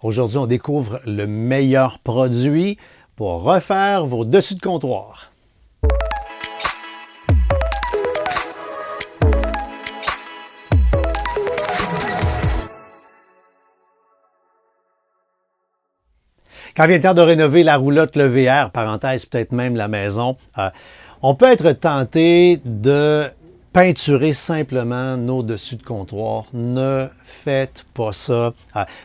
Aujourd'hui, on découvre le meilleur produit pour refaire vos dessus de comptoir. Quand vient le temps de rénover la roulotte, le VR, parenthèse, peut-être même la maison, on peut être tenté de peinturer simplement nos dessus de comptoir. Ne faites pas ça.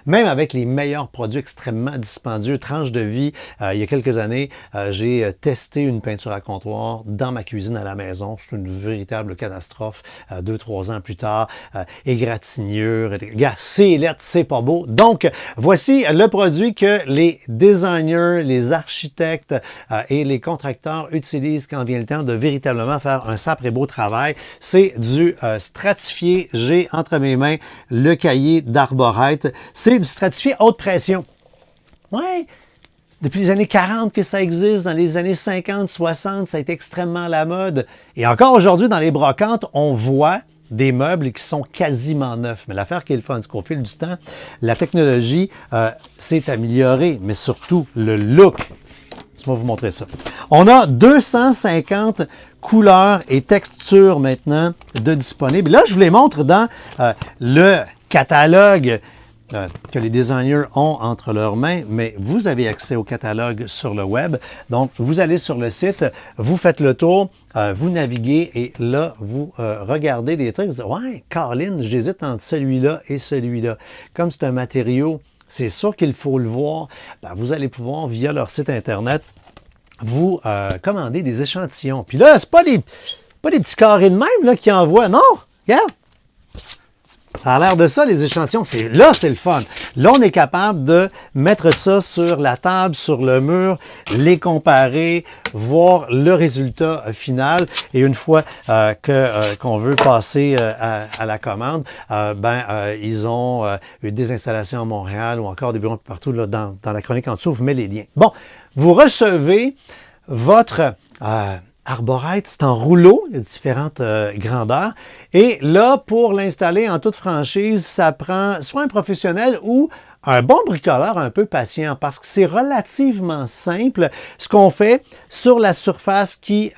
Même avec les meilleurs produits extrêmement dispendieux, tranche de vie, il y a quelques années, j'ai testé une peinture à comptoir dans ma cuisine à la maison. C'est une véritable catastrophe. 2-3 ans plus tard, égratignure. Regarde, c'est lettre, c'est pas beau. Donc, voici le produit que les designers, les architectes et les contracteurs utilisent quand vient le temps de véritablement faire un sacré beau travail. C'est du stratifié. J'ai entre mes mains le cahier d'Arborite. C'est du stratifié haute pression. Ouais, depuis les années 40 que ça existe, dans les années 50, 60, ça a été extrêmement à la mode. Et encore aujourd'hui, dans les brocantes, on voit des meubles qui sont quasiment neufs. Mais l'affaire qui est le fun, c'est qu'au fil du temps, la technologie s'est améliorée, mais surtout le look. Je vais vous montrer ça. On a 250 couleurs et textures maintenant de disponibles. Là, je vous les montre dans le catalogue que les designers ont entre leurs mains, mais vous avez accès au catalogue sur le web. Donc, vous allez sur le site, vous faites le tour, vous naviguez et là, vous regardez des trucs. Vous dites, ouais, Colin, j'hésite entre celui-là et celui-là. Comme c'est un matériau, c'est sûr qu'il faut le voir. Ben, vous allez pouvoir, via leur site Internet, vous commander des échantillons. Puis là, c'est pas des petits carrés de même là, qui envoient. Non, regarde. Ça a l'air de ça, les échantillons. Là, c'est le fun. Là, on est capable de mettre ça sur la table, sur le mur, les comparer, voir le résultat final. Et une fois qu'on veut passer à la commande, ils ont eu des installations à Montréal ou encore des bureaux partout. Là, dans la chronique en dessous, je vous mets les liens. Bon, vous recevez votre Arborite, c'est en rouleau, il y a différentes grandeurs. Et là, pour l'installer en toute franchise, ça prend soit un professionnel ou un bon bricoleur un peu patient parce que c'est relativement simple ce qu'on fait sur la surface qui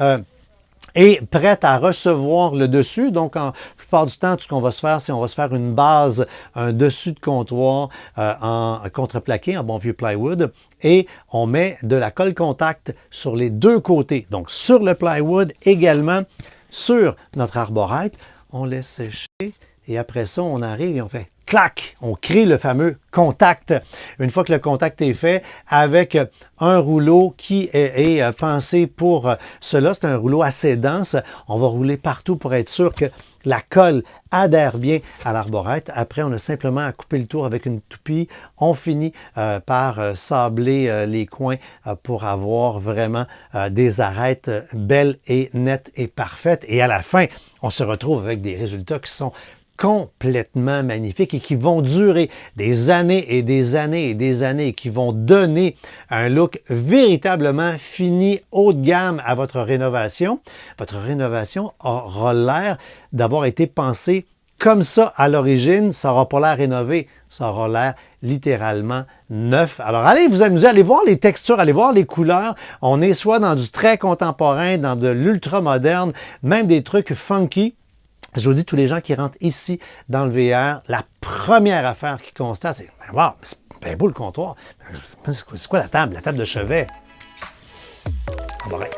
est prête à recevoir le dessus. Donc, la plupart du temps, tout ce qu'on va se faire, c'est qu'on va se faire une base, un dessus de comptoir en contreplaqué, en bon vieux plywood, et on met de la colle contact sur les deux côtés. Donc, sur le plywood, également sur notre Arborite, on laisse sécher et après ça, on arrive et on fait clac! On crée le fameux contact. Une fois que le contact est fait, avec un rouleau qui est pensé pour cela, c'est un rouleau assez dense, on va rouler partout pour être sûr que la colle adhère bien à l'Arborite. Après, on a simplement à couper le tour avec une toupie. On finit par sabler les coins pour avoir vraiment des arêtes belles et nettes et parfaites. Et à la fin, on se retrouve avec des résultats qui sont complètement magnifiques et qui vont durer des années et des années et des années et qui vont donner un look véritablement fini, haut de gamme à votre rénovation. Votre rénovation aura l'air d'avoir été pensée comme ça à l'origine. Ça n'aura pas l'air rénové, ça aura l'air littéralement neuf. Alors allez vous amuser, allez voir les textures, allez voir les couleurs. On est soit dans du très contemporain, dans de l'ultra moderne, même des trucs funky. Je vous dis, tous les gens qui rentrent ici dans le VR, la première affaire qu'ils constatent, c'est « Wow, c'est bien beau le comptoir. C'est quoi la table? La table de chevet. » Bon, ouais.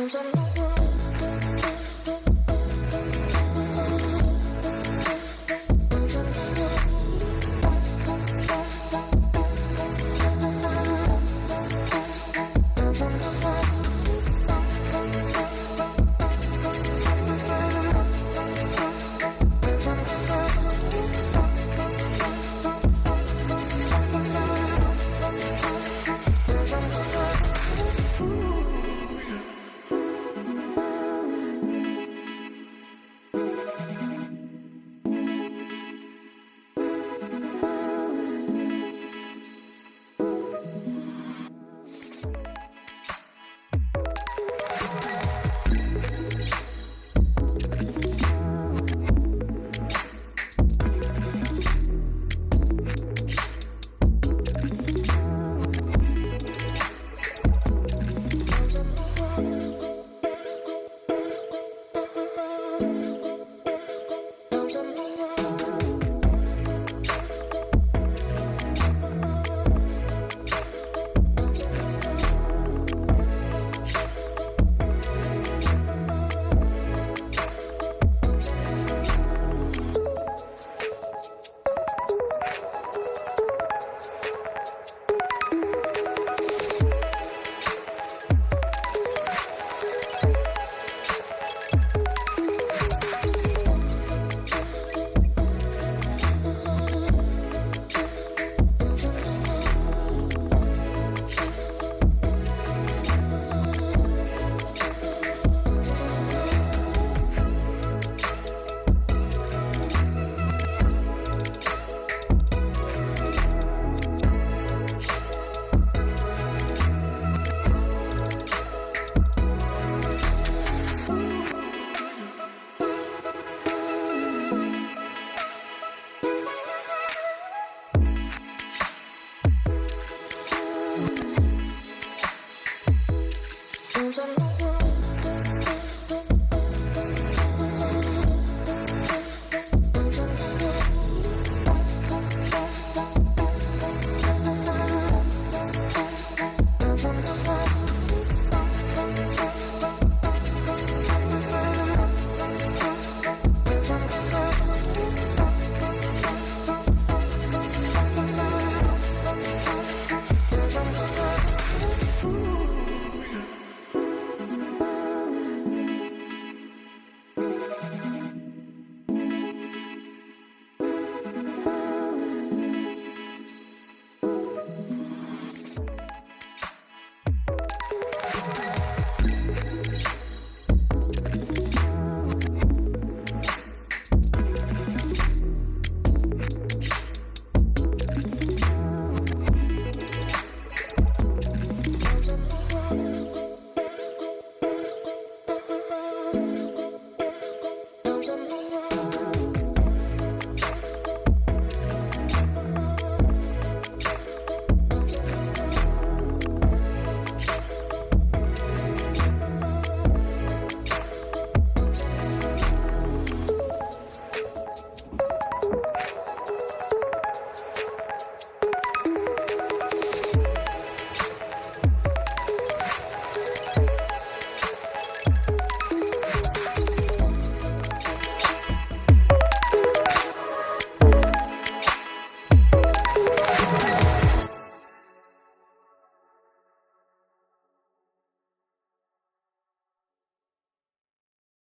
Sometimes I know